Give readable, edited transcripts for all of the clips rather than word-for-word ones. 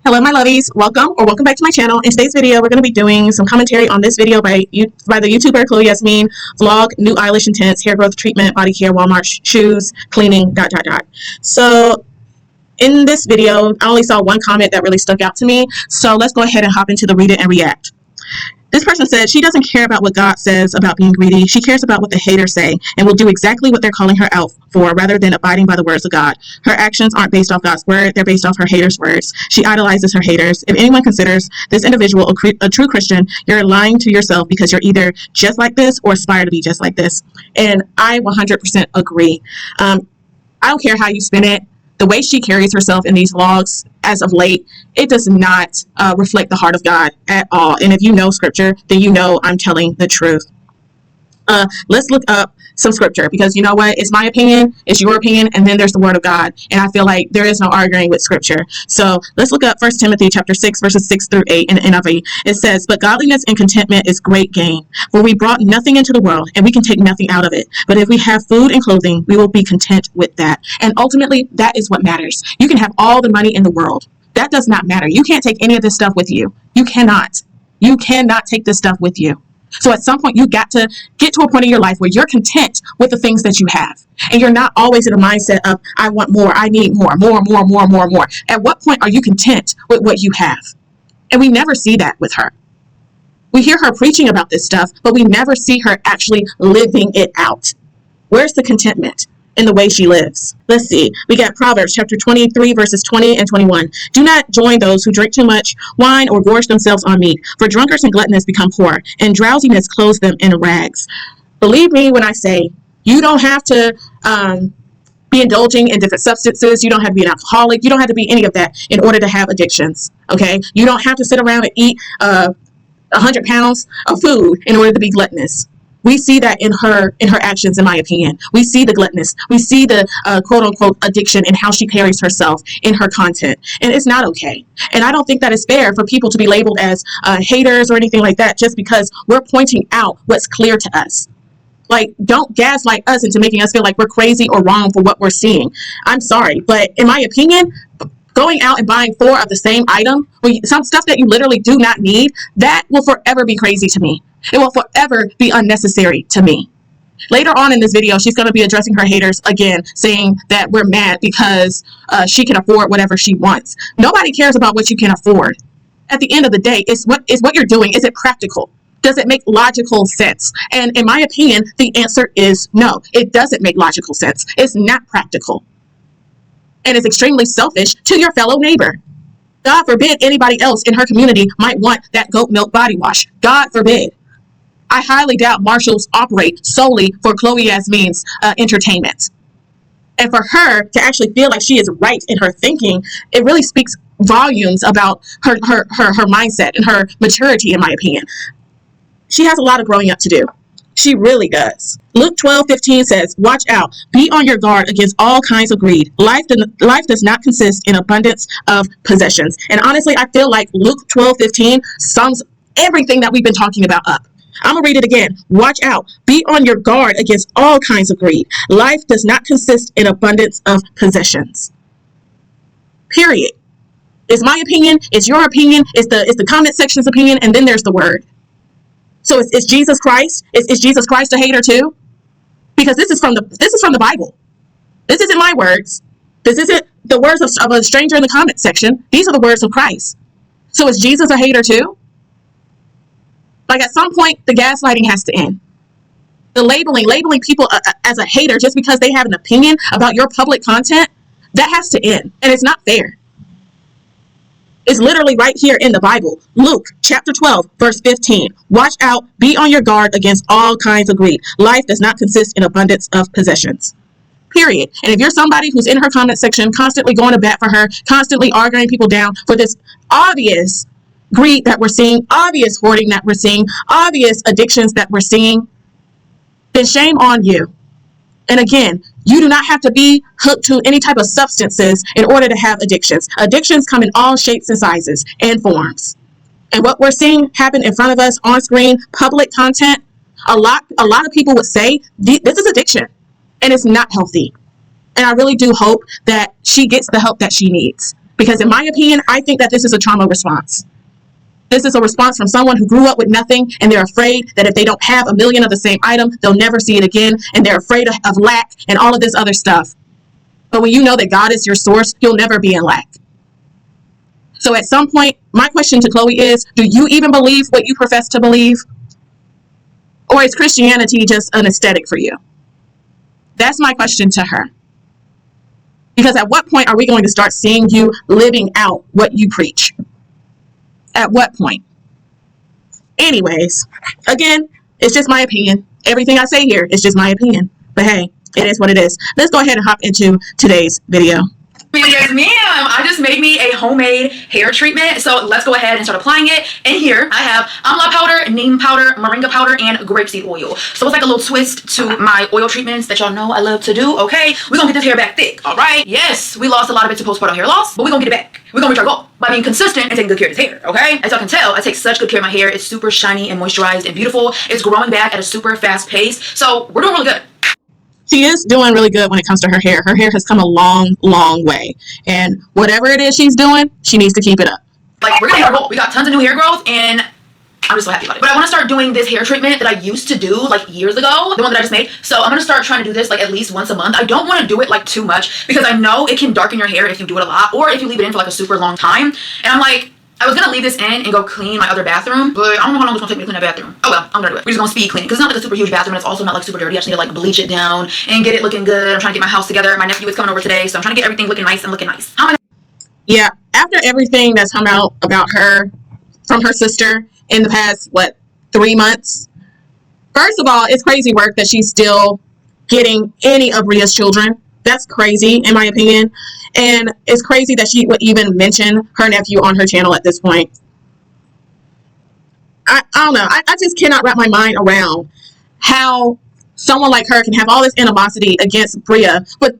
Hello, my lovies. Welcome back to my channel. In today's video, we're going to be doing some commentary on this video by the YouTuber Chloe Yazmean, vlog, new eyelash intense, hair growth treatment, body care, Walmart, shoes, cleaning, ... So in this video, I only saw one comment that really stuck out to me. So let's go ahead and hop into the read it and react. This person said she doesn't care about what God says about being greedy. She cares about what the haters say and will do exactly what they're calling her out for rather than abiding by the words of God. Her actions aren't based off God's word. They're based off her haters' words. She idolizes her haters. If anyone considers this individual a true Christian, you're lying to yourself because you're either just like this or aspire to be just like this. And I 100% agree. I don't care how you spin it. The way she carries herself in these vlogs as of late, it does not reflect the heart of God at all. And if you know scripture, then you know I'm telling the truth. Let's look up some scripture because you know what? It's my opinion, it's your opinion, and then there's the word of God. And I feel like there is no arguing with scripture. So let's look up 1 Timothy chapter 6, verses 6 through 8 in the NIV. It says, "But godliness and contentment is great gain, for we brought nothing into the world, and we can take nothing out of it. But if we have food and clothing, we will be content with that." And ultimately, that is what matters. You can have all the money in the world. That does not matter. You can't take any of this stuff with you. You cannot. You cannot take this stuff with you. So at some point, you got to get to a point in your life where you're content with the things that you have. And you're not always in a mindset of, I want more, I need more. At what point are you content with what you have? And we never see that with her. We hear her preaching about this stuff, but we never see her actually living it out. Where's the contentment in the way she lives? Let's see. We got Proverbs chapter 23, verses 20 and 21. "Do not join those who drink too much wine or gorge themselves on meat, for drunkards and gluttons become poor, and drowsiness clothes them in rags." Believe me when I say you don't have to be indulging in different substances. You don't have to be an alcoholic. You don't have to be any of that in order to have addictions. Okay? You don't have to sit around and eat 100 pounds of food in order to be gluttonous. We see that in her actions, in my opinion. We see the gluttonous. We see the quote unquote addiction in how she carries herself in her content. And it's not okay. And I don't think that it's fair for people to be labeled as haters or anything like that just because we're pointing out what's clear to us. Like, don't gaslight us into making us feel like we're crazy or wrong for what we're seeing. I'm sorry, but in my opinion, going out and buying 4 of the same item, some stuff that you literally do not need, that will forever be crazy to me. It will forever be unnecessary to me. Later on in this video, she's going to be addressing her haters again, saying that we're mad because she can afford whatever she wants. Nobody cares about what you can afford. At the end of the day, it's what you're doing. Is it practical? Does it make logical sense? And in my opinion, the answer is no. It doesn't make logical sense. It's not practical. And it's extremely selfish to your fellow neighbor. God forbid anybody else in her community might want that goat milk body wash. God forbid. I highly doubt Marshalls operate solely for Chloe Yazmean's entertainment. And for her to actually feel like she is right in her thinking, it really speaks volumes about her mindset and her maturity, in my opinion. She has a lot of growing up to do. She really does. Luke 12:15 says, "Watch out, be on your guard against all kinds of greed. Life does not consist in abundance of possessions." And honestly, I feel like Luke 12:15 sums everything that we've been talking about up. I'm going to read it again. "Watch out, be on your guard against all kinds of greed. Life does not consist in abundance of possessions." Period. It's my opinion, it's your opinion, it's the comment section's opinion, and then there's the word. So is Jesus Christ? Is Jesus Christ a hater too? Because this is from the Bible. This isn't my words. This isn't the words of a stranger in the comment section. These are the words of Christ. So is Jesus a hater too? Like, at some point, the gaslighting has to end. The labeling people as a hater just because they have an opinion about your public content, that has to end. And it's not fair. It's literally right here in the Bible. Luke chapter 12, verse 15. "Watch out, be on your guard against all kinds of greed. Life does not consist in abundance of possessions." Period. And if you're somebody who's in her comment section, constantly going to bat for her, constantly arguing people down for this obvious greed that we're seeing, obvious hoarding that we're seeing, obvious addictions that we're seeing, then shame on you. And again, you do not have to be hooked to any type of substances in order to have addictions. Addictions come in all shapes and sizes and forms. And what we're seeing happen in front of us on screen, public content, a lot of people would say this is addiction and it's not healthy. And I really do hope that she gets the help that she needs, Because in my opinion, I think that this is a trauma response. This is a response from someone who grew up with nothing, and they're afraid that if they don't have a million of the same item, they'll never see it again, and they're afraid of lack and all of this other stuff. But when you know that God is your source, you'll never be in lack. So at some point, my question to Chloe is, do you even believe what you profess to believe? Or is Christianity just an aesthetic for you? That's my question to her. Because at what point are we going to start seeing you living out what you preach? At what point? Anyways, again, it's just my opinion. Everything I say here is just my opinion. But hey, it is what it is. Let's go ahead and hop into today's video. Yes, ma'am. I just made me a homemade hair treatment. So let's go ahead and start applying it. And here I have amla powder, neem powder, moringa powder, and grapeseed oil. So it's like a little twist to my oil treatments that y'all know I love to do. Okay, we're gonna get this hair back thick. All right. Yes, we lost a lot of it to postpartum hair loss, but we're gonna get it back. We're gonna reach our goal by being consistent and taking good care of this hair. Okay, as y'all can tell, I take such good care of my hair. It's super shiny and moisturized and beautiful. It's growing back at a super fast pace. So we're doing really good. She is doing really good when it comes to her hair. Her hair has come a long, long way. And whatever it is she's doing, she needs to keep it up. Like, we're gonna hit our goal. We got tons of new hair growth, and I'm just so happy about it. But I want to start doing this hair treatment that I used to do like years ago, the one that I just made. So I'm gonna start trying to do this like at least once a month. I don't want to do it like too much because I know it can darken your hair if you do it a lot, or if you leave it in for like a super long time. And I'm like, I was gonna leave this in and go clean my other bathroom, but I don't know how long it's gonna take me to clean that bathroom. Oh well, I'm gonna do it. We're just gonna speed clean because it's not like a super huge bathroom, and it's also not like super dirty. I just need to like bleach it down and get it looking good. I'm trying to get my house together. My nephew is coming over today, so I'm trying to get everything looking nice and looking nice. Yeah, after everything that's come out about her from her sister in the past, 3 months? First of all, it's crazy work that she's still getting any of Ria's children. That's crazy, in my opinion. And it's crazy that she would even mention her nephew on her channel at this point. I don't know. I just cannot wrap my mind around how someone like her can have all this animosity against Bria, but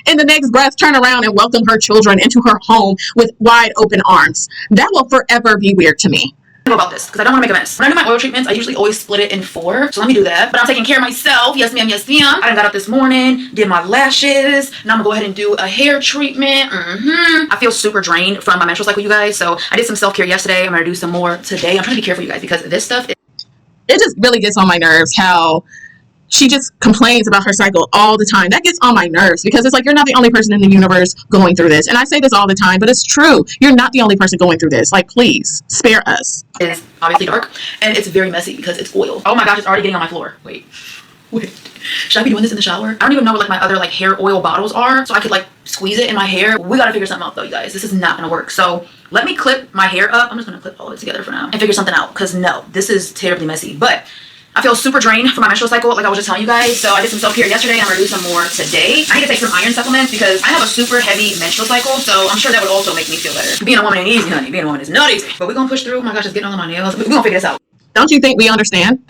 in the next breath turn around and welcome her children into her home with wide open arms. That will forever be weird to me. About this because I don't want to make a mess. When I do my oil treatments, I usually always split it in 4. So let me do that. But I'm taking care of myself. Yes, ma'am. Yes, ma'am. I done got up this morning, did my lashes. Now I'm gonna go ahead and do a hair treatment. I feel super drained from my menstrual cycle, you guys. So I did some self-care yesterday. I'm gonna do some more today. I'm trying to be careful, you guys, because this stuff, it just really gets on my nerves how she just complains about her cycle all the time. That gets on my nerves because it's like, you're not the only person in the universe going through this. And I say this all the time, but it's true. You're not the only person going through this. Like, please, spare us. It's obviously dark and it's very messy because it's oil. Oh my gosh, it's already getting on my floor. Wait. Should I be doing this in the shower? I don't even know where like my other like hair oil bottles are, so I could like squeeze it in my hair. We gotta figure something out though, you guys. This is not gonna work. So let me clip my hair up. I'm just gonna clip all of it together for now and figure something out because no, this is terribly messy. But I feel super drained from my menstrual cycle, like I was just telling you guys. So I did some self-care yesterday, and I'm gonna do some more today. I need to take some iron supplements because I have a super heavy menstrual cycle, so I'm sure that would also make me feel better. Being a woman ain't easy, honey. Being a woman is not easy. But we're gonna push through. Oh my gosh, it's getting all on my nails. We're gonna figure this out. Don't you think we understand?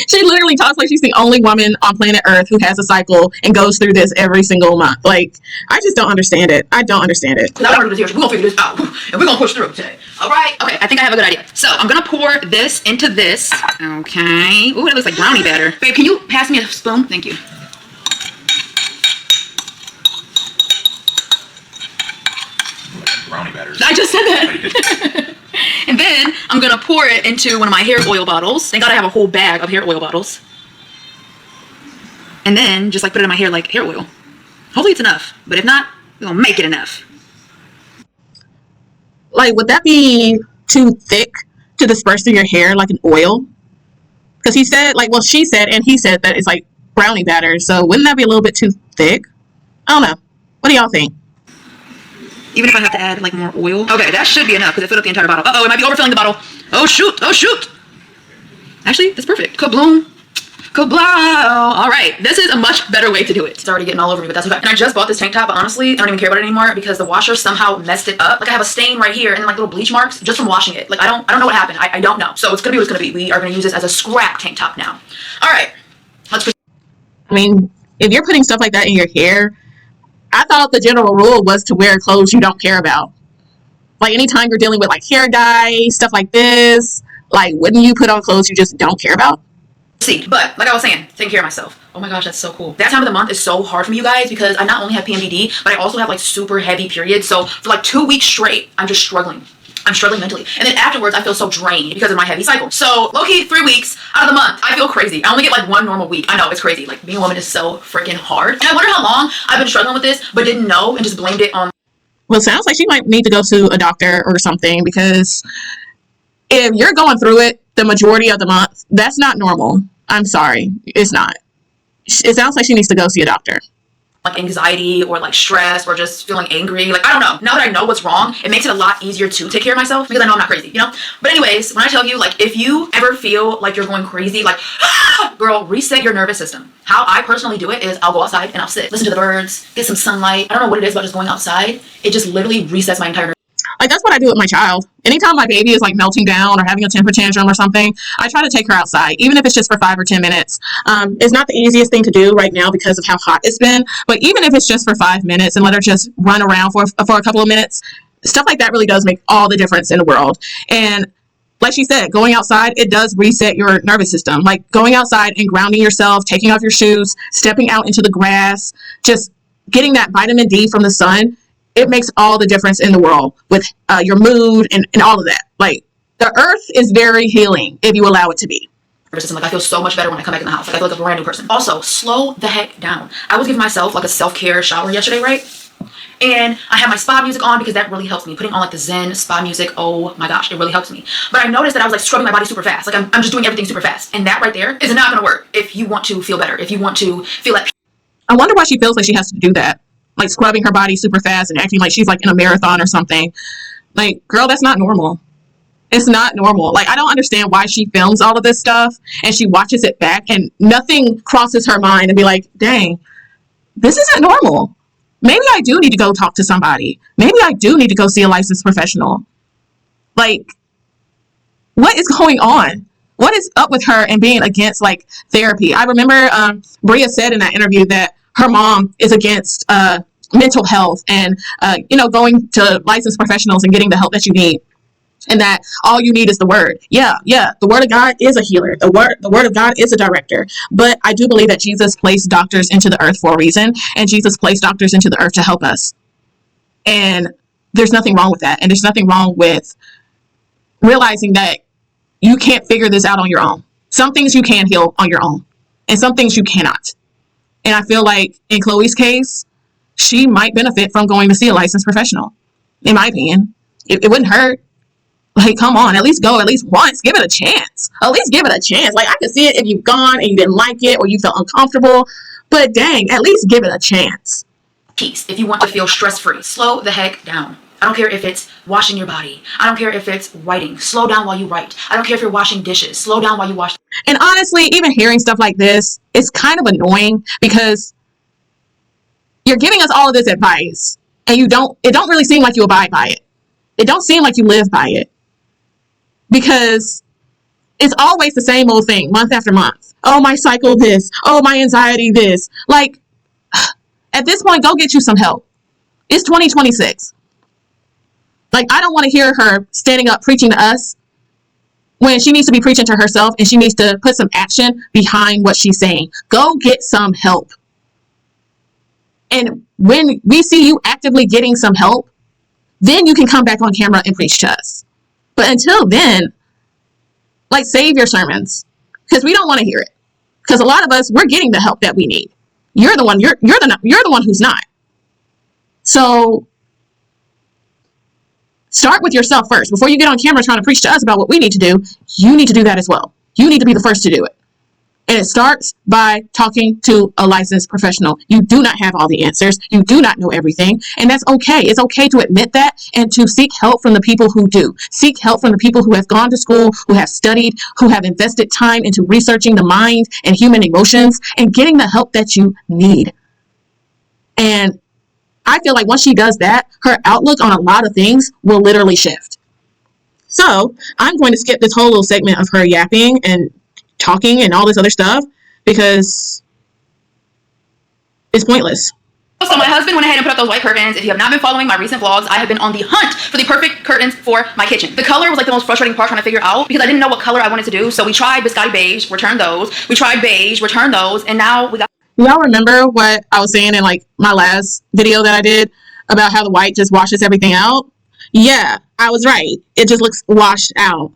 She literally talks like she's the only woman on planet Earth who has a cycle and goes through this every single month. Like, I just don't understand it. I don't understand it. Now we're gonna figure this out, and we're gonna push through today. All right. Okay. I think I have a good idea. So I'm gonna pour this into this. Okay. Ooh, it looks like brownie batter. Babe, can you pass me a spoon? Thank you. Brownie batter. I just said that. And then I'm gonna pour it into one of my hair oil bottles. Thank God I have a whole bag of hair oil bottles. And then just like put it in my hair like hair oil. Hopefully it's enough, but if not, we're gonna make it enough. Like, would that be too thick to disperse through your hair like an oil? Because he said, like, well, she said and he said that it's like brownie batter. So wouldn't that be a little bit too thick? I don't know. What do y'all think? Even if I have to add like more oil. Okay, that should be enough because it filled up the entire bottle. Uh-oh, it might be overfilling the bottle. Oh shoot, oh shoot. Actually, that's perfect. Kabloom. Kablow. All right, this is a much better way to do it. It's already getting all over me, but that's okay. And I just bought this tank top, but honestly, I don't even care about it anymore because the washer somehow messed it up. Like I have a stain right here and like little bleach marks just from washing it. Like I don't know what happened. I don't know. So it's gonna be what it's gonna be. We are gonna use this as a scrap tank top now. All right, let's. I mean, if you're putting stuff like that in your hair, I thought the general rule was to wear clothes you don't care about. Like anytime you're dealing with like hair dye, stuff like this, like wouldn't you put on clothes you just don't care about? see. But like I was saying, taking care of myself. Oh my gosh, that's so cool. That time of the month is so hard for me, you guys, because I not only have PMDD, but I also have like super heavy periods. So for like 2 weeks straight, I'm just struggling. I'm struggling mentally. And then afterwards, I feel so drained because of my heavy cycle. So low-key, 3 weeks out of the month, I feel crazy. I only get like 1 normal week. I know, it's crazy. Like being a woman is so freaking hard. And I wonder how long I've been struggling with this, but didn't know and just blamed it on. Well, it sounds like she might need to go to a doctor or something, because if you're going through it the majority of the month, that's not normal. I'm sorry. It's not. It sounds like she needs to go see a doctor. Like anxiety or like stress or just feeling angry. Like, I don't know. Now that I know what's wrong, it makes it a lot easier to take care of myself because I know I'm not crazy, you know? But anyways, when I tell you, like, if you ever feel like you're going crazy, like, girl, reset your nervous system. How I personally do it is I'll go outside and I'll sit, listen to the birds, get some sunlight. I don't know what it is about just going outside. It just literally resets my entire nervous. Like, that's what I do with my child. Anytime my baby is like melting down or having a temper tantrum or something, I try to take her outside, even if it's just for 5 or 10 minutes. It's not the easiest thing to do right now because of how hot it's been, but even if it's just for 5 minutes and let her just run around for a couple of minutes, stuff like that really does make all the difference in the world. And like she said, going outside, it does reset your nervous system. Like going outside and grounding yourself, taking off your shoes, stepping out into the grass, just getting that vitamin D from the sun. It makes all the difference in the world with your mood and all of that. Like, the earth is very healing if you allow it to be. Like, I feel so much better when I come back in the house. Like, I feel like a brand new person. Also, slow the heck down. I was giving myself like a self-care shower yesterday, right? And I have my spa music on because that really helps me. Putting on like the Zen spa music, oh my gosh, it really helps me. But I noticed that I was like scrubbing my body super fast. Like I'm just doing everything super fast. And that right there is not gonna work if you want to feel better, if you want to feel at peace. I wonder why she feels like she has to do that. Like scrubbing her body super fast and acting like she's like in a marathon or something. Like, girl, that's not normal. It's not normal. Like, I don't understand why she films all of this stuff and she watches it back and nothing crosses her mind and be like, dang, this isn't normal. Maybe I do need to go talk to somebody. Maybe I do need to go see a licensed professional. Like, what is going on? What is up with her and being against like therapy? I remember Bria said in that interview that her mom is against mental health and going to licensed professionals and getting the help that you need, and that all you need is the word. Yeah, the word of God is a healer. The word of God is a director. But I do believe that Jesus placed doctors into the earth for a reason, and Jesus placed doctors into the earth to help us. And there's nothing wrong with that. And there's nothing wrong with realizing that you can't figure this out on your own. Some things you can heal on your own, and some things you cannot. And I feel like in Chloe's case, she might benefit from going to see a licensed professional. In my opinion, it wouldn't hurt. Like, come on, at least go at least once. Give it a chance. At least give it a chance. Like, I could see it if you've gone and you didn't like it or you felt uncomfortable. But dang, at least give it a chance. Peace. If you want to feel stress-free, slow the heck down. I don't care if it's washing your body. I don't care if it's writing. Slow down while you write. I don't care if you're washing dishes. Slow down while you wash. And honestly, even hearing stuff like this is kind of annoying because you're giving us all of this advice and it don't really seem like you abide by it. It don't seem like you live by it. Because it's always the same old thing, month after month. Oh, my cycle this. Oh, my anxiety this. Like, at this point, go get you some help. It's 2026. Like, I don't want to hear her standing up preaching to us when she needs to be preaching to herself and she needs to put some action behind what she's saying. Go get some help. And when we see you actively getting some help, then you can come back on camera and preach to us. But until then, like, save your sermons because we don't want to hear it. Because a lot of us, we're getting the help that we need. You're the one. You're the one who's not. So start with yourself first. Before you get on camera trying to preach to us about what we need to do, you need to do that as well. You need to be the first to do it. And it starts by talking to a licensed professional. You do not have all the answers. You do not know everything. And that's okay. It's okay to admit that and to seek help from the people who do. Seek help from the people who have gone to school, who have studied, who have invested time into researching the mind and human emotions and getting the help that you need. And I feel like once she does that, her outlook on a lot of things will literally shift. So I'm going to skip this whole little segment of her yapping and talking and all this other stuff because it's pointless. So my husband went ahead and put up those white curtains. If you have not been following my recent vlogs, I have been on the hunt for the perfect curtains for my kitchen. The color was like the most frustrating part trying to figure out because I didn't know what color I wanted to do. So we tried biscotti beige, returned those. We tried beige, returned those, and now we got... Y'all remember what I was saying in like my last video that I did about how the white just washes everything out? Yeah, I was right. It just looks washed out.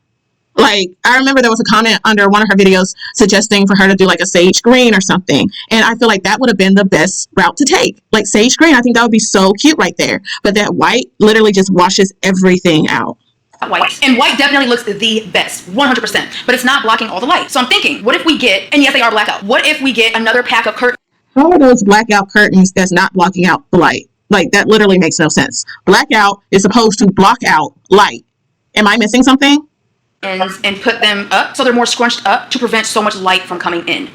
Like, I remember there was a comment under one of her videos suggesting for her to do like a sage green or something. And I feel like that would have been the best route to take. Like sage green, I think that would be so cute right there. But that white literally just washes everything out. White. And white definitely looks the best, 100%. But it's not blocking all the light. So I'm thinking, what if we get, and yes, they are blackout. What if we get another pack of curtains? How are those blackout curtains that's not blocking out the light? Like, that literally makes no sense. Blackout is supposed to block out light. Am I missing something? And put them up so they're more scrunched up to prevent so much light from coming in.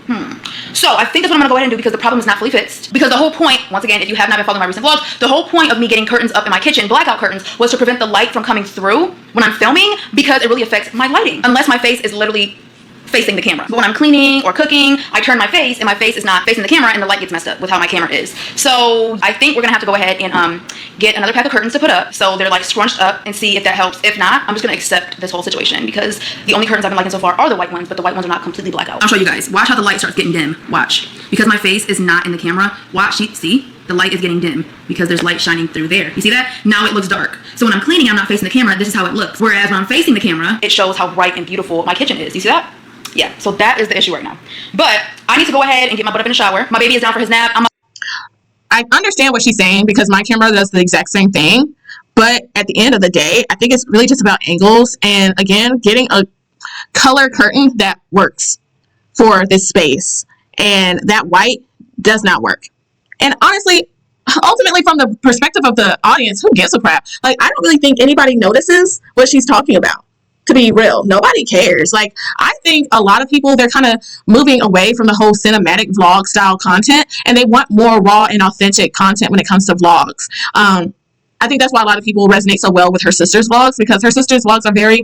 So I think that's what I'm gonna go ahead and do because the problem is not fully fixed. Because the whole point, once again, if you have not been following my recent vlogs, the whole point of me getting curtains up in my kitchen, blackout curtains, was to prevent the light from coming through when I'm filming because it really affects my lighting. Unless my face is literally facing the camera. But when I'm cleaning or cooking, I turn my face and my face is not facing the camera and the light gets messed up with how my camera is. So I think we're gonna have to go ahead and get another pack of curtains to put up so they're like scrunched up and see if that helps. If not, I'm just gonna accept this whole situation because the only curtains I've been liking so far are the white ones, but the white ones are not completely blackout. I'll show you guys. Watch how the light starts getting dim. Watch. Because my face is not in the camera. Watch, see? The light is getting dim because there's light shining through there. You see that? Now it looks dark. So when I'm cleaning, I'm not facing the camera. This is how it looks. Whereas when I'm facing the camera, it shows how bright and beautiful my kitchen is. You see that? Yeah, so that is the issue right now. But I need to go ahead and get my butt up in the shower. My baby is down for his nap. I understand what she's saying because my camera does the exact same thing. But at the end of the day, I think it's really just about angles. And again, getting a color curtain that works for this space. And that white does not work. And honestly, ultimately from the perspective of the audience, who gives a crap? Like, I don't really think anybody notices what she's talking about. To be real, nobody cares. Like, I think a lot of people, they're kind of moving away from the whole cinematic vlog style content and they want more raw and authentic content when it comes to vlogs. I think that's why a lot of people resonate so well with her sister's vlogs because her sister's vlogs are very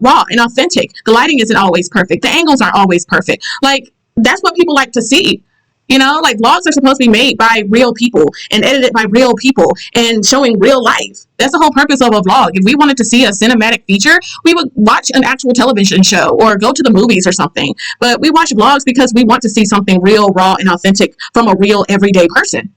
raw and authentic. The lighting isn't always perfect. The angles aren't always perfect. Like, that's what people like to see. You know, like vlogs are supposed to be made by real people and edited by real people and showing real life. That's the whole purpose of a vlog. If we wanted to see a cinematic feature, we would watch an actual television show or go to the movies or something. But we watch vlogs because we want to see something real, raw, and authentic from a real everyday person.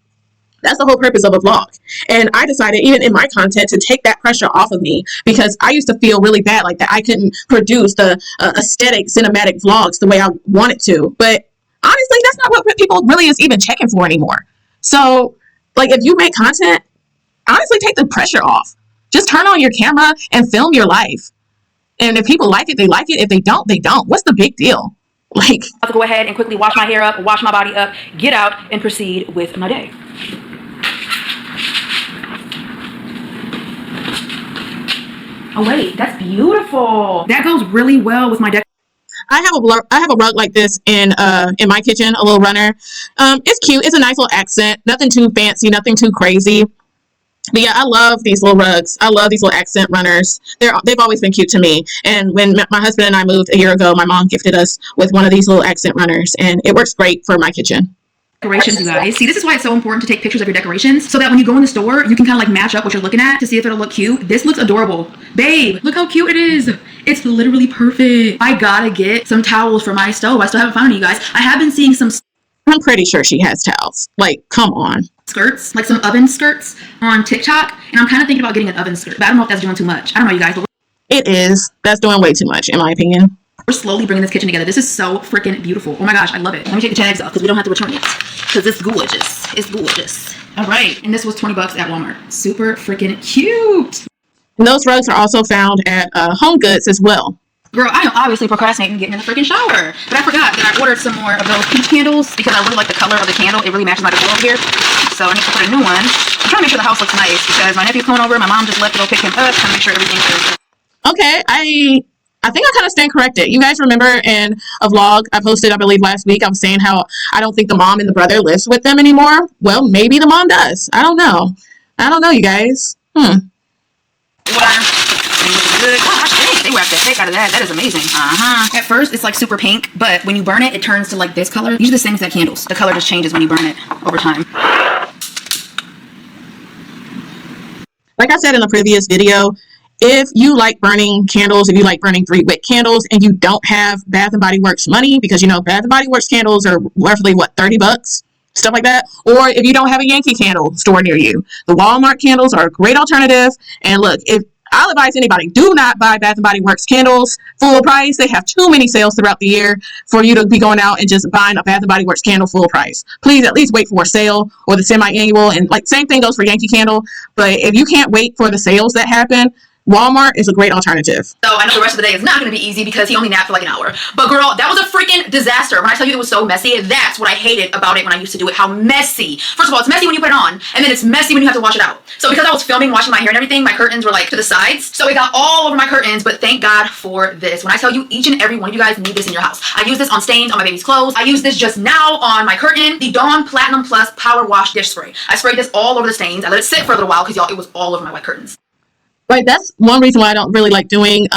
That's the whole purpose of a vlog. And I decided, even in my content, to take that pressure off of me because I used to feel really bad like that I couldn't produce the aesthetic cinematic vlogs the way I wanted to. But honestly, that's not what people really is even checking for anymore. So, like, if you make content, honestly, take the pressure off. Just turn on your camera and film your life. And if people like it, they like it. If they don't, they don't. What's the big deal? Like, I have to go ahead and quickly wash my hair up, wash my body up, get out, and proceed with my day. Oh, wait, that's beautiful. That goes really well with my decoration. I have a rug like this in my kitchen, a little runner. It's cute. It's a nice little accent. Nothing too fancy, nothing too crazy. But yeah, I love these little rugs. I love these little accent runners. They've always been cute to me. And when my husband and I moved a year ago, my mom gifted us with one of these little accent runners, and it works great for my kitchen. Decorations, you guys. See, this is why it's so important to take pictures of your decorations so that when you go in the store, you can kind of like match up what you're looking at to see if it'll look cute. This looks adorable. Babe, look how cute it is. It's literally perfect. I gotta get some towels for my stove. I still haven't found any, you guys. I have been seeing some... I'm pretty sure she has towels. Like, come on. Skirts, like some oven skirts on TikTok. And I'm kind of thinking about getting an oven skirt. But I don't know if that's doing too much. I don't know, you guys. But it is. That's doing way too much, in my opinion. We're slowly bringing this kitchen together. This is so freaking beautiful. Oh my gosh, I love it. Let me take the tags off because we don't have to return it. Because it's gorgeous. It's gorgeous. All right. And this was 20 bucks at Walmart. Super freaking cute. And those rugs are also found at Home Goods as well. Girl, I am obviously procrastinating getting in the freaking shower. But I forgot that I ordered some more of those peach candles because I really like the color of the candle. It really matches my decor over here. So I need to put a new one. I'm trying to make sure the house looks nice because my nephew's coming over. My mom just left to go pick him up. Trying to make sure everything's good. Okay, I think I kind of stand corrected. You guys remember in a vlog I posted, I believe last week, I was saying how I don't think the mom and the brother lives with them anymore. Well, maybe the mom does. I don't know. I don't know, you guys. Good. Gosh, dang, they wrapped the heck out of that. That is amazing. At first, it's like super pink, but when you burn it, it turns to like this color. These are the same exact candles. The color just changes when you burn it over time. Like I said in a previous video, if you like burning candles, if you like burning 3-wick candles, and you don't have Bath and Body Works money, because you know Bath and Body Works candles are roughly what, $30, stuff like that. Or if you don't have a Yankee candle store near you, the Walmart candles are a great alternative. And look, if I'll advise anybody, do not buy Bath & Body Works candles full price. They have too many sales throughout the year for you to be going out and just buying a Bath & Body Works candle full price. Please at least wait for a sale or the semi-annual. And like same thing goes for Yankee Candle. But if you can't wait for the sales that happen, Walmart is a great alternative. So I know the rest of the day is not going to be easy because he only napped for like an hour. But girl, that was a freaking disaster. When I tell you it was so messy, that's what I hated about it when I used to do it. How messy. First of all, it's messy when you put it on, and then it's messy when you have to wash it out. So because I was filming, washing my hair and everything, my curtains were like to the sides. So it got all over my curtains, but thank God for this. When I tell you, each and every one of you guys need this in your house. I use this on stains on my baby's clothes. I use this just now on my curtain. The Dawn Platinum Plus Power Wash Dish Spray. I sprayed this all over the stains. I let it sit for a little while because y'all, it was all over my white curtains. Right, that's one reason why I don't really like doing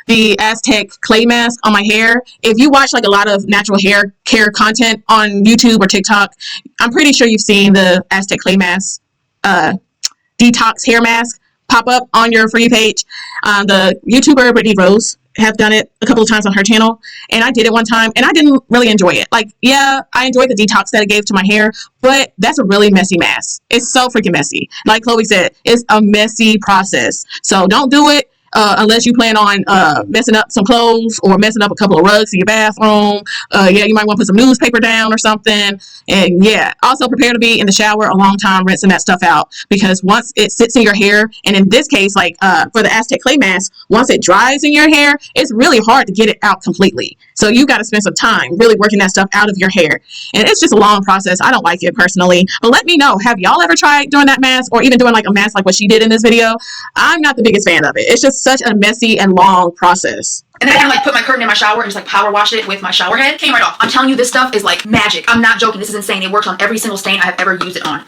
the Aztec clay mask on my hair. If you watch like a lot of natural hair care content on YouTube or TikTok, I'm pretty sure you've seen the Aztec clay mask, detox hair mask pop up on your For You page. The YouTuber Brittany Rose have done it a couple of times on her channel, and I did it one time and I didn't really enjoy it. Like, yeah, I enjoyed the detox that it gave to my hair, but that's a really messy mask. It's so freaking messy. Like Chloe said, it's a messy process. So don't do it unless you plan on messing up some clothes or messing up a couple of rugs in your bathroom. Yeah, you might want to put some newspaper down or something. And yeah, also prepare to be in the shower a long time rinsing that stuff out, because once it sits in your hair, and in this case, like for the Aztec clay mask, once it dries in your hair, it's really hard to get it out completely. So you got to spend some time really working that stuff out of your hair. And it's just a long process. I don't like it personally. But let me know, have y'all ever tried doing that mask, or even doing like a mask like what she did in this video? I'm not the biggest fan of it. It's just such a messy and long process. And then I kind of like put my curtain in my shower and just like power wash it with my shower head. Came right off. I'm telling you, this stuff is like magic. I'm not joking. This is insane. It works on every single stain I have ever used it on.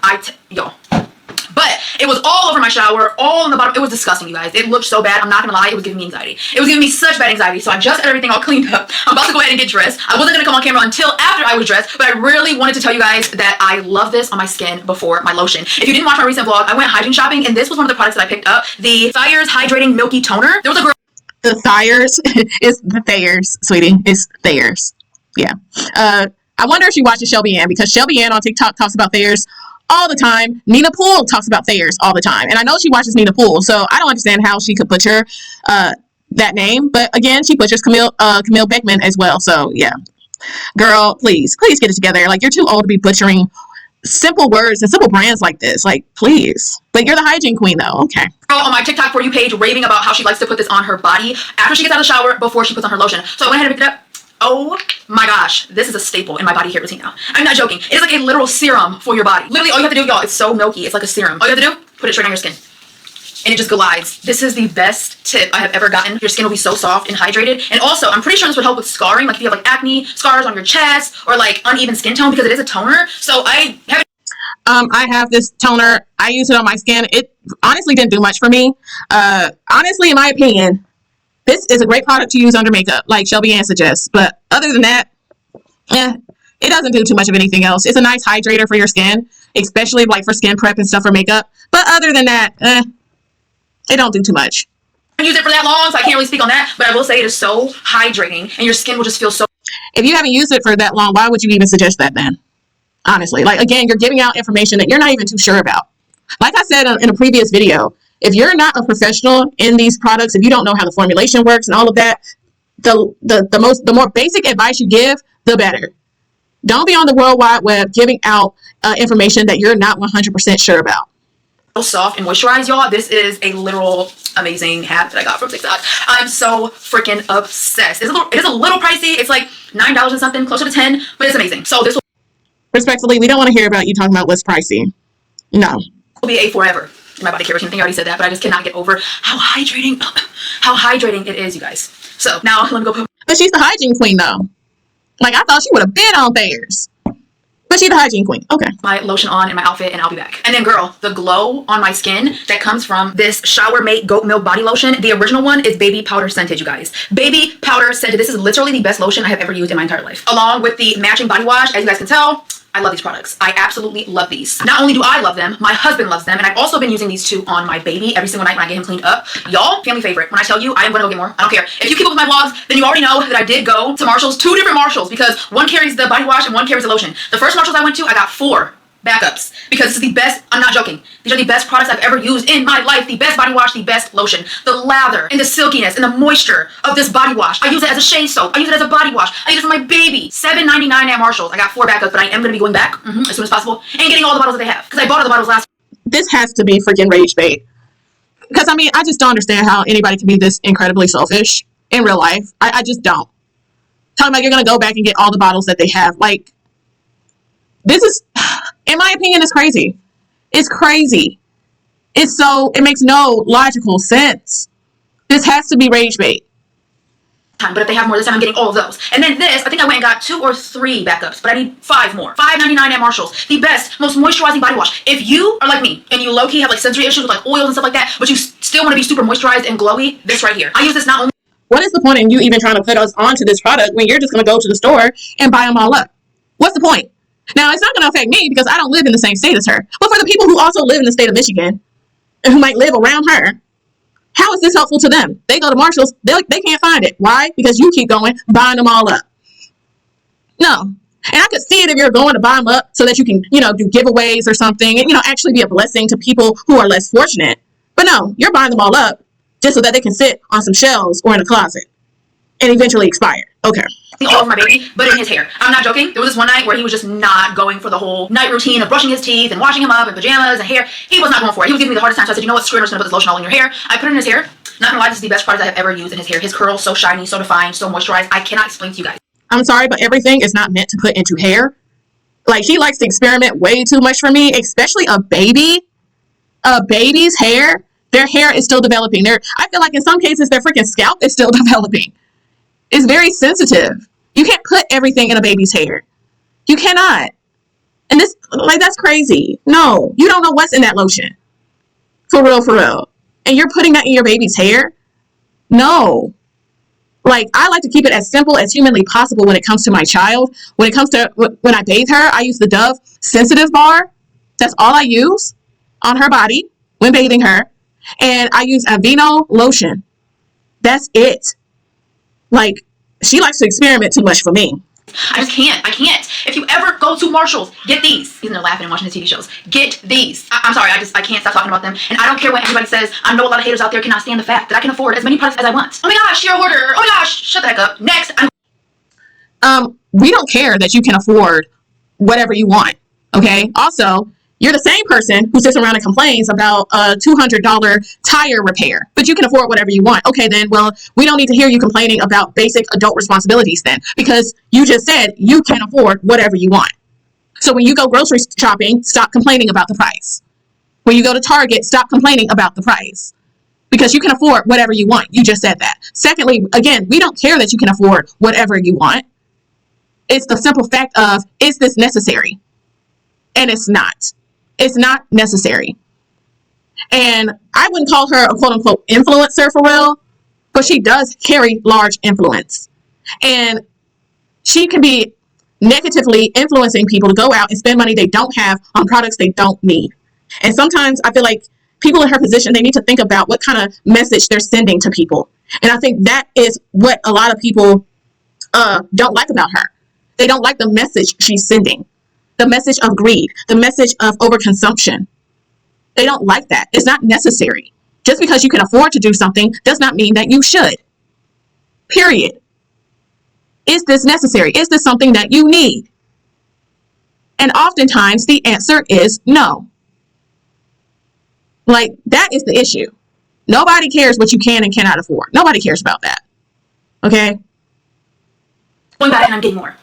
Yo. But it was all over my shower, all on the bottom. It was disgusting, you guys. It looked so bad. I'm not gonna lie. It was giving me anxiety. It was giving me such bad anxiety. So I just had everything all cleaned up. I'm about to go ahead and get dressed. I wasn't gonna come on camera until after I was dressed, but I really wanted to tell you guys that I love this on my skin before my lotion. If you didn't watch my recent vlog, I went hygiene shopping, and this was one of the products that I picked up. The Thayer's Hydrating Milky Toner. There was a girl. The Thayer's is the Thayer's, sweetie. It's Thayer's. Yeah. I wonder if she watches Shelby Ann, because Shelby Ann on TikTok talks about Thayer's all the time. Nina Poole talks about Thayer's all the time. And I know she watches Nina Poole, so I don't understand how she could butcher that name. But again, she butchers Camille Beckman as well. So yeah. Girl, please get it together. Like, you're too old to be butchering simple words and simple brands like this. Like, please. But you're the hygiene queen though. Okay. Girl on my TikTok For You page raving about how she likes to put this on her body after she gets out of the shower, before she puts on her lotion. So I went ahead and picked it up. Oh my gosh, this is a staple in my body care routine now. I'm not joking. It is like a literal serum for your body. Literally, all you have to do, y'all, it's so milky. It's like a serum. All you have to do, put it straight on your skin. And it just glides. This is the best tip I have ever gotten. Your skin will be so soft and hydrated. And also, I'm pretty sure this would help with scarring. Like if you have like acne, scars on your chest, or like uneven skin tone, because it is a toner. So I have this toner. I use it on my skin. It honestly didn't do much for me. Honestly, in my opinion, this is a great product to use under makeup, like Shelby Ann suggests. But other than that, it doesn't do too much of anything else. It's a nice hydrator for your skin, especially like for skin prep and stuff for makeup. But other than that, it don't do too much. I use it for that long, so I can't really speak on that. But I will say it is so hydrating, and your skin will just feel so. If you haven't used it for that long, why would you even suggest that then? Honestly, like, again, you're giving out information that you're not even too sure about. Like I said in a previous video, if you're not a professional in these products, if you don't know how the formulation works and all of that, the more basic advice you give, the better. Don't be on the World Wide Web giving out information that you're not 100% sure about. So soft and moisturized, y'all. This is a literal amazing hat that I got from TikTok. I'm so freaking obsessed. It is a little pricey. It's like $9 and something, closer to 10, but it's amazing. So this will, respectfully, we don't want to hear about you talking about what's pricey. No. Will be a forever in my body care routine. I think I already said that, but I just cannot get over how hydrating it is, you guys. So now let me go put. But she's the hygiene queen though. Like, I thought she would have been on Thayer's. But she's the hygiene queen. Okay. My lotion on in my outfit, and I'll be back. And then, girl, the glow on my skin that comes from this Shower Mate Goat Milk Body Lotion. The original one is baby powder scented, you guys. Baby powder scented. This is literally the best lotion I have ever used in my entire life. Along with the matching body wash. As you guys can tell, I love these products. I absolutely love these. Not only do I love them, my husband loves them, and I've also been using these two on my baby every single night when I get him cleaned up. Y'all, family favorite. When I tell you, I am gonna go get more. I don't care. If you keep up with my vlogs, then you already know that I did go to Marshall's, 2 different Marshalls, because one carries the body wash and one carries the lotion. The first Marshalls I went to, I got 4 backups because this is the best. I'm not joking. These are the best products I've ever used in my life. The best body wash, the best lotion, the lather and the silkiness and the moisture of this body wash. I use it as a shea soap. I use it as a body wash. I use it for my baby. $7.99 at Marshalls. I got 4 backups, but I am going to be going back as soon as possible and getting all the bottles that they have because I bought all the bottles last. This has to be freaking rage bait. Because I mean, I just don't understand how anybody can be this incredibly selfish in real life. I just don't. Talking about you're going to go back and get all the bottles that they have. Like, this is, in my opinion, it's crazy. It's crazy. It makes no logical sense. This has to be rage bait. But if they have more this time, I'm getting all of those. And then this, I think I went and got 2 or 3 backups, but I need 5 more. $5.99 at Marshalls. The best, most moisturizing body wash. If you are like me and you low-key have like sensory issues with like oils and stuff like that, but you still want to be super moisturized and glowy, this right here. I use this not only. What is the point in you even trying to put us onto this product when you're just going to go to the store and buy them all up? What's the point? Now, it's not going to affect me because I don't live in the same state as her. But for the people who also live in the state of Michigan and who might live around her, how is this helpful to them? They go to Marshall's, they can't find it. Why? Because you keep going, buying them all up. No. And I could see it if you're going to buy them up so that you can, do giveaways or something and, actually be a blessing to people who are less fortunate. But no, you're buying them all up just so that they can sit on some shelves or in a closet and eventually expire. Okay. All over my baby, but in his hair. I'm not joking. There was this one night where he was just not going for the whole night routine of brushing his teeth and washing him up in pajamas and hair. He was not going for it. He was giving me the hardest time. So I said, you know what? Screw it. I'm just going to put this lotion all in your hair. I put it in his hair. Not gonna lie, this is the best product I have ever used in his hair. His curls so shiny, so defined, so moisturized. I cannot explain to you guys. I'm sorry, but everything is not meant to put into hair. Like, he likes to experiment way too much for me, especially a baby. A baby's hair. Their hair is still developing. I feel like in some cases their freaking scalp is still developing. It's very sensitive. You can't put everything in a baby's hair. You cannot. And that's crazy. No, you don't know what's in that lotion. For real, for real. And you're putting that in your baby's hair? No. Like, I like to keep it as simple as humanly possible when it comes to my child. When it comes to when I bathe her, I use the Dove Sensitive Bar. That's all I use on her body when bathing her. And I use Aveeno lotion. That's it. Like, she likes to experiment too much for me. I just can't. I can't. If you ever go to Marshall's, get these. Even though laughing and watching the TV shows. Get these. I'm sorry. I can't stop talking about them. And I don't care what anybody says. I know a lot of haters out there cannot stand the fact that I can afford as many products as I want. Oh my gosh, you're a hoarder. Oh my gosh, shut the heck up. Next. We don't care that you can afford whatever you want. Okay. Also, you're the same person who sits around and complains about a $200 tire repair, but you can afford whatever you want. Okay, then, well, we don't need to hear you complaining about basic adult responsibilities then, because you just said you can afford whatever you want. So when you go grocery shopping, stop complaining about the price. When you go to Target, stop complaining about the price, because you can afford whatever you want. You just said that. Secondly, again, we don't care that you can afford whatever you want. It's the simple fact of, is this necessary? And it's not. It's not necessary. And I wouldn't call her a quote unquote influencer for real, but she does carry large influence. And she can be negatively influencing people to go out and spend money they don't have on products they don't need. And sometimes I feel like people in her position, they need to think about what kind of message they're sending to people. And I think that is what a lot of people don't like about her. They don't like the message she's sending. The message of greed, the message of overconsumption. They don't like that. It's not necessary. Just because you can afford to do something does not mean that you should. Period. Is this necessary? Is this something that you need? And oftentimes the answer is no. Like, that is the issue. Nobody cares what you can and cannot afford. Nobody cares about that. Okay? Going back and I'm getting more.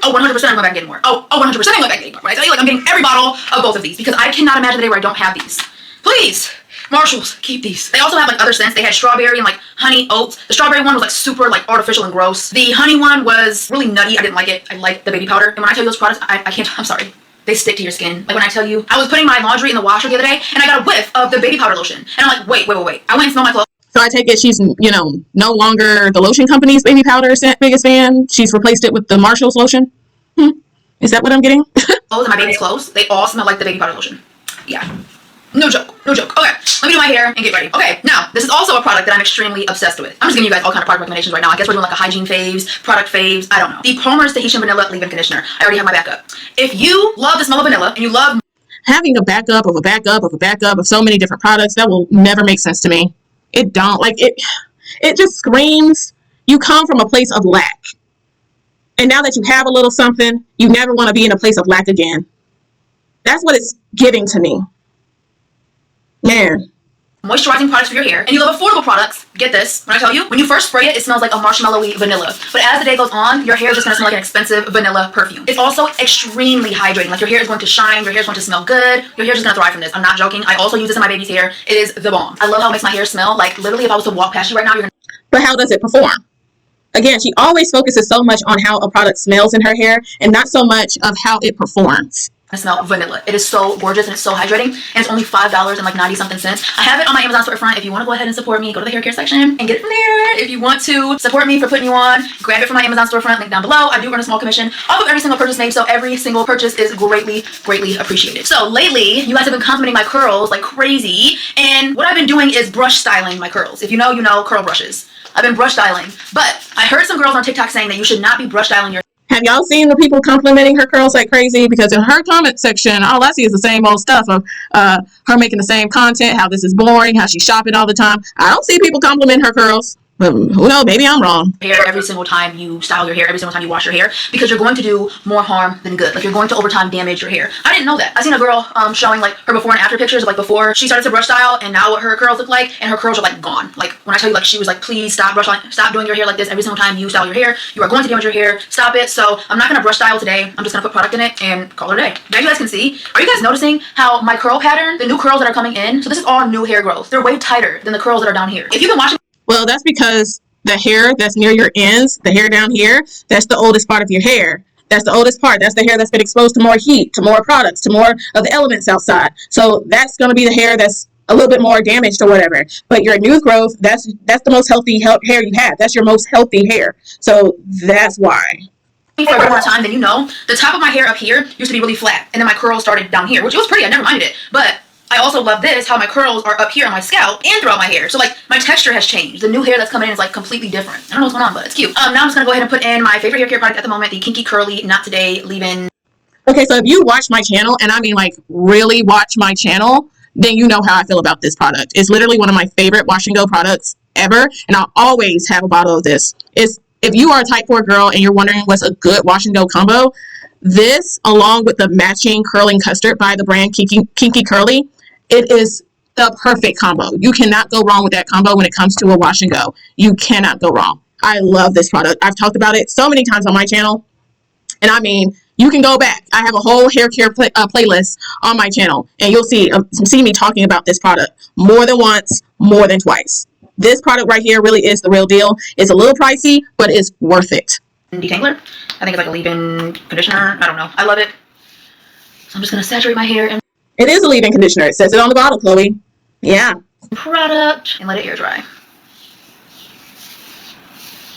Oh, 100% I'm going back and getting more. Oh, 100% I'm going back and getting more. When I tell you, like, I'm getting every bottle of both of these because I cannot imagine a day where I don't have these. Please, Marshalls, keep these. They also have like other scents. They had strawberry and like honey oats. The strawberry one was like super like artificial and gross. The honey one was really nutty. I didn't like it. I liked the baby powder. And when I tell you those products, I can't, I'm sorry. They stick to your skin. Like when I tell you, I was putting my laundry in the washer the other day and I got a whiff of the baby powder lotion. And I'm like, wait. I went and smelled my clothes. So I take it she's, no longer the lotion company's baby powder biggest fan. She's replaced it with the Marshall's lotion. Is that what I'm getting? Clothes and my baby's clothes, they all smell like the baby powder lotion. Yeah. No joke. No joke. Okay, let me do my hair and get ready. Okay, now, this is also a product that I'm extremely obsessed with. I'm just giving you guys all kind of product recommendations right now. I guess we're doing like a hygiene faves, product faves, I don't know. The Palmer's Tahitian Vanilla Leave-In Conditioner. I already have my backup. If you love the smell of vanilla and you love having a backup of a backup of a backup of so many different products, that will never make sense to me. It don't. Like, it just screams you come from a place of lack. And now that you have a little something, you never want to be in a place of lack again. That's what it's giving to me. Man. moisturizing products for your hair, and you love affordable products, get this, when I tell you, when you first spray it, it smells like a marshmallowy vanilla. But as the day goes on, your hair is just gonna smell like an expensive vanilla perfume. It's also extremely hydrating. Like, your hair is going to shine, your hair is going to smell good, your hair is just gonna thrive from this. I'm not joking. I also use this in my baby's hair. It is the bomb. I love how it makes my hair smell. Like, literally, if I was to walk past you right now, you're gonna... But how does it perform? Again, she always focuses so much on how a product smells in her hair and not so much of how it performs. I smell vanilla. It is so gorgeous and it's so hydrating, and it's only $5 and like 90 something cents. I have it on my Amazon storefront. If you want to go ahead and support me, go to the hair care section and get it from there. If you want to support me for putting you on, grab it from my Amazon storefront, link down below. I do earn a small commission off of every single purchase made, so every single purchase is greatly appreciated. So lately, you guys have been complimenting my curls like crazy, and what I've been doing is brush styling my curls. If you know, you know, curl brushes. I've been brush styling, but I heard some girls on TikTok saying that you should not be brush styling your... Have y'all seen the people complimenting her curls like crazy? Because in her comment section, all I see is the same old stuff of her making the same content, how this is boring, how she's shopping all the time. I don't see people compliment her curls. But who knows? Maybe I'm wrong. Hair every single time you style your hair, every single time you wash your hair, because you're going to do more harm than good. Like, you're going to over time damage your hair. I didn't know that. I seen a girl showing like her before and after pictures of like before she started to brush style and now what her curls look like, and her curls are like gone. Like, when I tell you, like, she was like, please stop stop doing your hair like this every single time you style your hair. You are going to damage your hair. Stop it. So I'm not gonna brush style today. I'm just gonna put product in it and call it a day. Now you guys can see. Are you guys noticing how my curl pattern, the new curls that are coming in? So this is all new hair growth. They're way tighter than the curls that are down here. If you've been watching... Well, that's because the hair that's near your ends, the hair down here, that's the oldest part of your hair. That's the oldest part. That's the hair that's been exposed to more heat, to more products, to more of the elements outside. So that's going to be the hair that's a little bit more damaged or whatever. But your new growth, that's the most healthy hair you have. That's your most healthy hair. So that's why. For a bit more time than you know, the top of my hair up here used to be really flat, and then my curls started down here, which was pretty. I never minded it. But I also love this, how my curls are up here on my scalp and throughout my hair. So, like, my texture has changed. The new hair that's coming in is, like, completely different. I don't know what's going on, but it's cute. Now I'm just going to go ahead and put in my favorite hair care product at the moment, the Kinky Curly Not Today Leave-In. Okay, so if you watch my channel, and I mean, like, really watch my channel, then you know how I feel about this product. It's literally one of my favorite wash and go products ever, and I'll always have a bottle of this. If you are a type 4 girl and you're wondering what's a good wash and go combo, this, along with the matching curling custard by the brand Kinky Curly, it is the perfect combo. You cannot go wrong with that combo when it comes to a wash and go. You cannot go wrong. I love this product. I've talked about it so many times on my channel. And I mean, you can go back. I have a whole hair care playlist on my channel. And you'll see me talking about this product more than once, more than twice. This product right here really is the real deal. It's a little pricey, but it's worth it. Detangler. I think it's like a leave-in conditioner. I don't know. I love it. So I'm just going to saturate my hair in... It is a leave-in conditioner. It says it on the bottle, Chloe. Yeah. Product and let it air dry.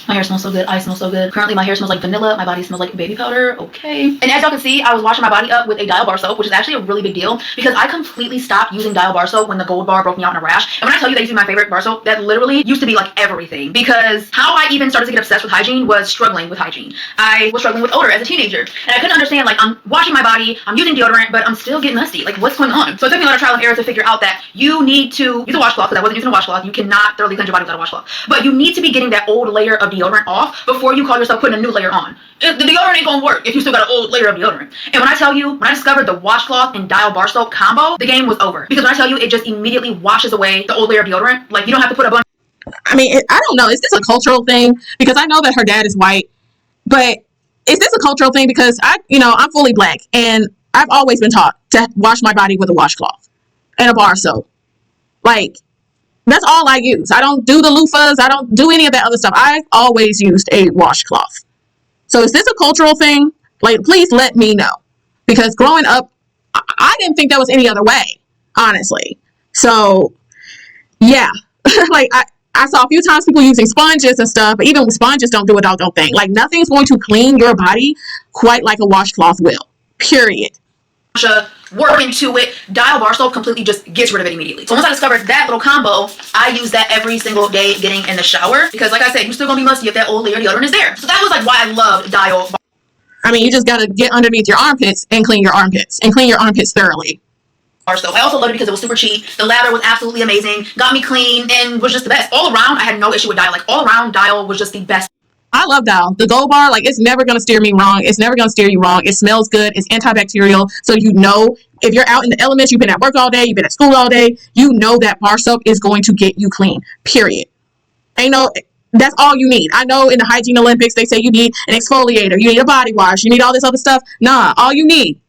My hair smells so good. I smell so good. Currently, my hair smells like vanilla. My body smells like baby powder. Okay. And as y'all can see, I was washing my body up with a Dial Bar soap, which is actually a really big deal because I completely stopped using Dial Bar soap when the gold bar broke me out in a rash. And when I tell you that used to be my favorite bar soap, that literally used to be like everything. Because how I even started to get obsessed with hygiene was struggling with hygiene. I was struggling with odor as a teenager. And I couldn't understand, like, I'm washing my body, I'm using deodorant, but I'm still getting musty. Like, what's going on? So it took me a lot of trial and error to figure out that you need to use a washcloth, because I wasn't using a washcloth. You cannot thoroughly cleanse your body without a washcloth. But you need to be getting that old layer of deodorant off before you call yourself putting a new layer on. The deodorant ain't gonna work if you still got an old layer of deodorant. And when I tell you, when I discovered the washcloth and Dial Bar soap combo, the game was over. Because when I tell you, it just immediately washes away the old layer of deodorant. Like, you don't have to put a bunch... I mean, I don't know. Is this a cultural thing? Because I know that her dad is white. But is this a cultural thing? Because I'm fully black. And I've always been taught to wash my body with a washcloth and a bar soap. Like, that's all I use. I don't do the loofahs. I don't do any of that other stuff. I've always used a washcloth. So is this a cultural thing? Like, please let me know. Because growing up, I didn't think there was any other way, honestly. So, yeah. Like, I saw a few times people using sponges and stuff, but even with sponges don't do a doggone thing. Like, nothing's going to clean your body quite like a washcloth will. Period. Work into it. Dial bar soap completely just gets rid of it immediately. So once I discovered that little combo, I use that every single day getting in the shower, because like I said, you're still gonna be musty if that old layer deodorant is there. So that was like why I loved Dial. I mean, you just gotta get underneath your armpits and clean your armpits thoroughly. Bar soap. I also loved it because it was super cheap. The lather was absolutely amazing. Got me clean and was just the best. All around, I had no issue with Dial. Like, all around, Dial was just the best. I love Dial. The Gold Bar, like, it's never going to steer me wrong. It's never going to steer you wrong. It smells good. It's antibacterial. So you know, if you're out in the elements, you've been at work all day, you've been at school all day, you know that bar soap is going to get you clean. Period. That's all you need. I know in the hygiene Olympics, they say you need an exfoliator, you need a body wash, you need all this other stuff. Nah, all you need,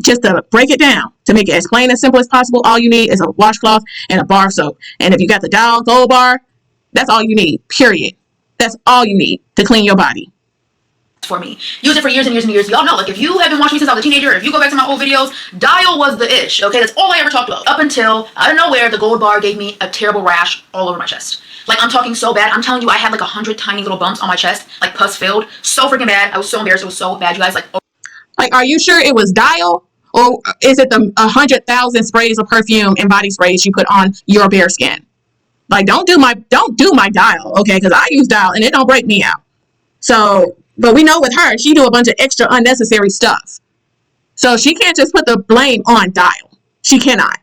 just to break it down, to make it as plain and simple as possible, all you need is a washcloth and a bar soap. And if you got the Dial Gold Bar, that's all you need. Period. That's all you need to clean your body. For me, use it for years and years and years. Y'all know, like, if you have been watching me since I was a teenager, if you go back to my old videos, Dial was the ish. Okay, that's all I ever talked about, up until out of nowhere the Gold Bar gave me a terrible rash all over my chest. Like, I'm talking so bad. I'm telling you, I had like 100 tiny little bumps on my chest, like pus filled. So freaking bad. I was so embarrassed. It was so bad, you guys. Like, are you sure it was Dial, or is it the 100,000 sprays of perfume and body sprays you put on your bare skin? Like, don't do my Dial, okay? Because I use Dial and it don't break me out. So, but we know with her, she do a bunch of extra unnecessary stuff. So she can't just put the blame on Dial. She cannot.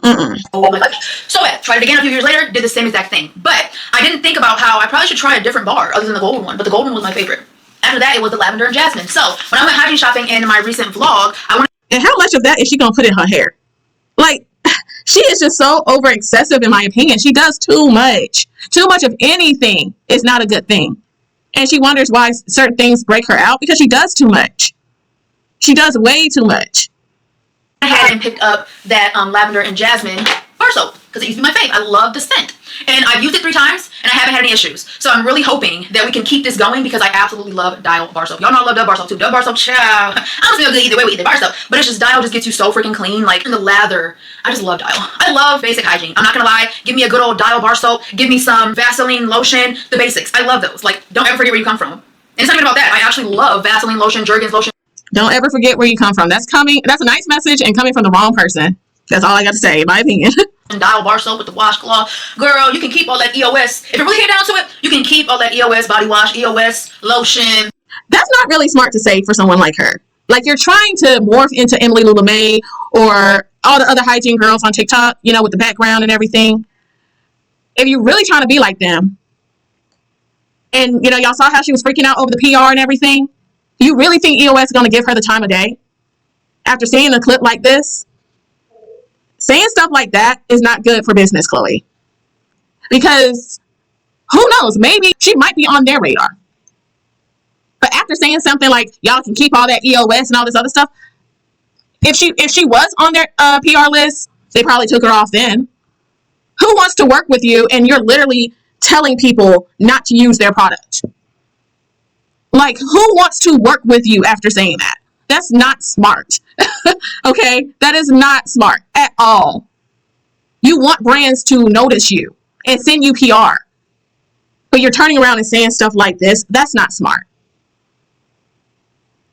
Oh my gosh. So bad. Tried it again a few years later, did the same exact thing. But I didn't think about how I probably should try a different bar other than the golden one. But the golden one was my favorite. After that, it was the lavender and jasmine. So when I went hygiene shopping in my recent vlog, And how much of that is she gonna put in her hair? Like, she is just so over excessive, in my opinion. She does too much. Too much of anything is not a good thing. And she wonders why certain things break her out, because she does too much. She does way too much. I had and picked up that lavender and jasmine bar soap because it used to be my fave. I love the scent. And I've used it 3 times and I haven't had any issues. So I'm really hoping that we can keep this going because I absolutely love Dial bar soap. Y'all know I love Dove bar soap too. Dove bar soap, child. I don't feel good either way with either bar soap. But it's just Dial just gets you so freaking clean. Like, in the lather, I just love Dial. I love basic hygiene. I'm not gonna lie. Give me a good old Dial bar soap. Give me some Vaseline lotion. The basics. I love those. Like, don't ever forget where you come from. And it's not even about that. I actually love Vaseline lotion, Jergens lotion. Don't ever forget where you come from. That's a nice message and coming from the wrong person. That's all I got to say, in my opinion. Dial bar soap with the washcloth. Girl, you can keep all that EOS. If it really came down to it, you can keep all that EOS body wash, EOS lotion. That's not really smart to say for someone like her. Like, you're trying to morph into Emily Lula May or all the other hygiene girls on TikTok, you know, with the background and everything. If you're really trying to be like them, and, you know, y'all saw how she was freaking out over the PR and everything. You really think EOS is going to give her the time of day? After seeing a clip like this? Saying stuff like that is not good for business, Chloe. Because who knows? Maybe she might be on their radar. But after saying something like, y'all can keep all that EOS and all this other stuff, if she was on their PR list, they probably took her off then. Who wants to work with you and you're literally telling people not to use their product? Like, who wants to work with you after saying that? That's not smart. Okay? That is not smart at all. You want brands to notice you and send you PR. But you're turning around and saying stuff like this. That's not smart.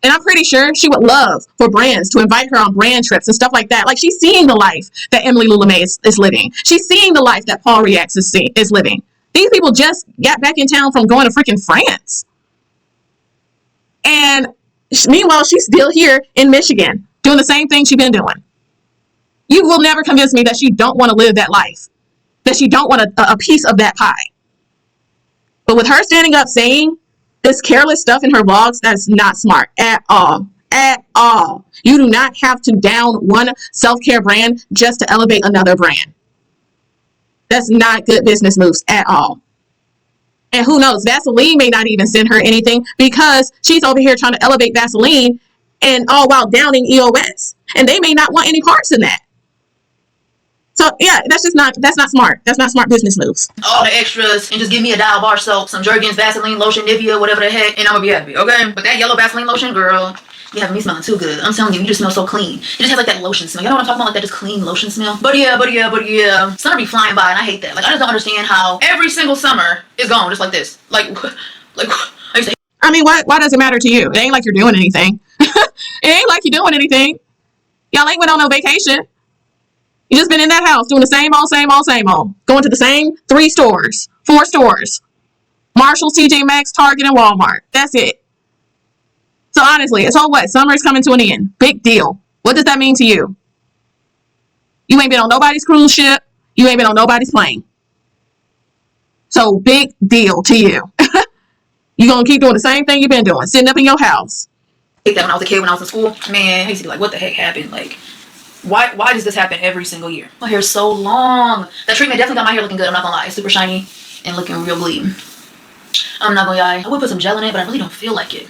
And I'm pretty sure she would love for brands to invite her on brand trips and stuff like that. Like, she's seeing the life that Emily Lula May is living. She's seeing the life that Paul Reacts is living. These people just got back in town from going to freaking France. And meanwhile, she's still here in Michigan doing the same thing she's been doing. You will never convince me that she don't want to live that life, that she don't want a piece of that pie. But with her standing up saying this careless stuff in her vlogs, that's not smart at all. At all. You do not have to down one self-care brand just to elevate another brand. That's not good business moves at all. And who knows, Vaseline may not even send her anything because she's over here trying to elevate Vaseline and all while downing EOS. And they may not want any parts in that. So yeah, that's not smart. That's not smart business moves. All the extras and just give me a Dial bar soap, some Jergens, Vaseline lotion, Nivea, whatever the heck, and I'm gonna be happy, okay? But that yellow Vaseline lotion, girl, You having me smelling too good. I'm telling you, you just smell so clean. It just has like that lotion smell. You know what I'm talking about? Like that just clean lotion smell. But yeah. Summer be flying by and I hate that. Like I just don't understand how every single summer is gone just like this. Like I used to I mean, why does it matter to you? It ain't like you're doing anything. It ain't like you're doing anything. Y'all ain't went on no vacation. You just been in that house doing the same old. Going to the same 3 stores, 4 stores. Marshalls, TJ Maxx, Target, and Walmart. That's it. So honestly, so what? Summer's coming to an end. Big deal. What does that mean to you? You ain't been on nobody's cruise ship. You ain't been on nobody's plane. So big deal to you. You gonna keep doing the same thing you've been doing, sitting up in your house. hate that when I was a kid, when I was in school. Man, I used to be like, what the heck happened? Like, why does this happen every single year? My hair's so long. That treatment definitely got my hair looking good. I'm not gonna lie. It's super shiny and looking real clean. I'm not gonna lie. I would put some gel in it, but I really don't feel like it.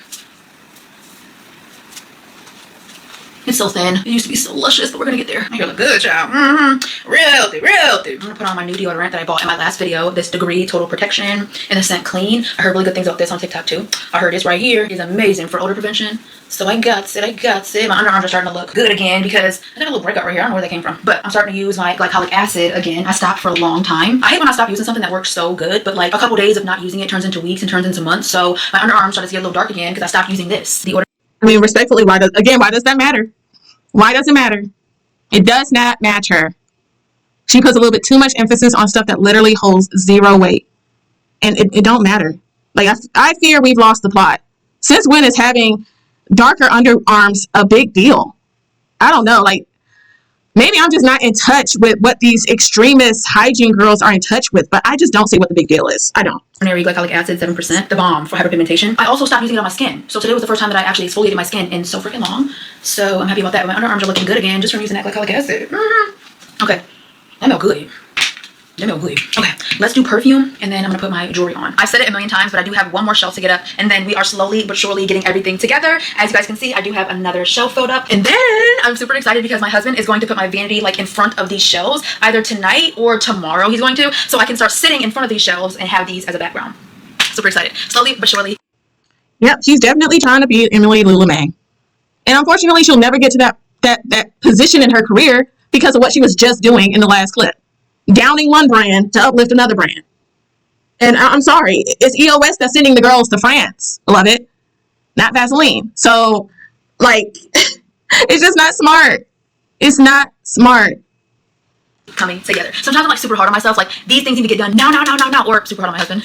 It's so thin. It used to be so luscious, but we're gonna get there. My hair look good, child. Real healthy, real healthy. I'm gonna put on my new deodorant that I bought in my last video. This Degree Total Protection in the scent Clean. I heard really good things about this on TikTok too. I heard this right here is amazing for odor prevention. So I got it. My underarms are starting to look good again because I got a little breakout right here. I don't know where that came from. But I'm starting to use my glycolic acid again. I stopped for a long time. I hate when I stop using something that works so good, but like a couple days of not using it turns into weeks and turns into months. So my underarms started to get a little dark again because I stopped using this. I mean, respectfully, why does that matter? Why does it matter? It does not matter. She puts a little bit too much emphasis on stuff that literally holds zero weight. And it don't matter. Like, I fear we've lost the plot. Since when is having darker underarms a big deal? I don't know. Like, maybe I'm just not in touch with what these extremist hygiene girls are in touch with, but I just don't see what the big deal is. I don't. Ordinary glycolic acid, 7%, the bomb for hyperpigmentation. I also stopped using it on my skin. So today was the first time that I actually exfoliated my skin in so freaking long. So I'm happy about that. My underarms are looking good again just from using that glycolic acid. Okay, that smell good. Okay, let's do perfume and then I'm gonna put my jewelry on. I've said it a million times, but I do have one more shelf to get up and then we are slowly but surely getting everything together. As you guys can see, I do have another shelf filled up. And then I'm super excited because my husband is going to put my vanity like in front of these shelves either tonight or tomorrow he's going to. So I can start sitting in front of these shelves and have these as a background. Super excited. Slowly but surely. Yep, she's definitely trying to be Emily Lulamang. And unfortunately, she'll never get to that position in her career because of what she was just doing in the last clip. Downing one brand to uplift another brand. And I'm sorry, it's EOS that's sending the girls to France, love it, not Vaseline. So, like, it's just not smart. It's not smart. Coming together. Sometimes I'm like super hard on myself, like these things need to get done now, or super hard on my husband.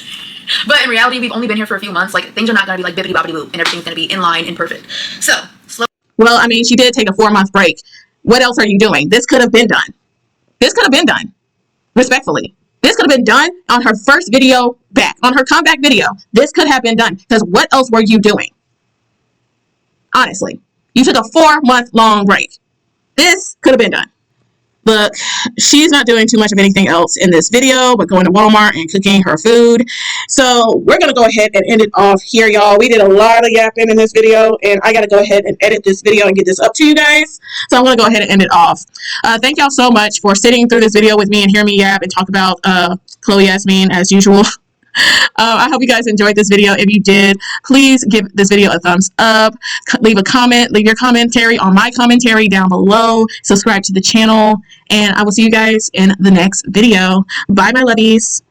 But in reality, we've only been here for a few months. Like things are not going to be like bippity boppity boop and everything's going to be in line and perfect. So, slow. Well, I mean, she did take a 4-month break. What else are you doing? This could have been done. Respectfully, this could have been done on her first video back, on her comeback video. This could have been done because what else were you doing? Honestly, you took a 4-month long break. This could have been done. Look, she's not doing too much of anything else in this video but going to Walmart and cooking her food. So we're going to go ahead and end it off here, y'all. We did a lot of yapping in this video, and I got to go ahead and edit this video and get this up to you guys. So I'm going to go ahead and end it off. Thank y'all so much for sitting through this video with me and hear me yap and talk about Chloe Yazmean as usual. I hope you guys enjoyed this video. If you did, please give this video a thumbs up, leave a comment, leave your commentary on my commentary down below, subscribe to the channel, and I will see you guys in the next video. Bye, my lovies.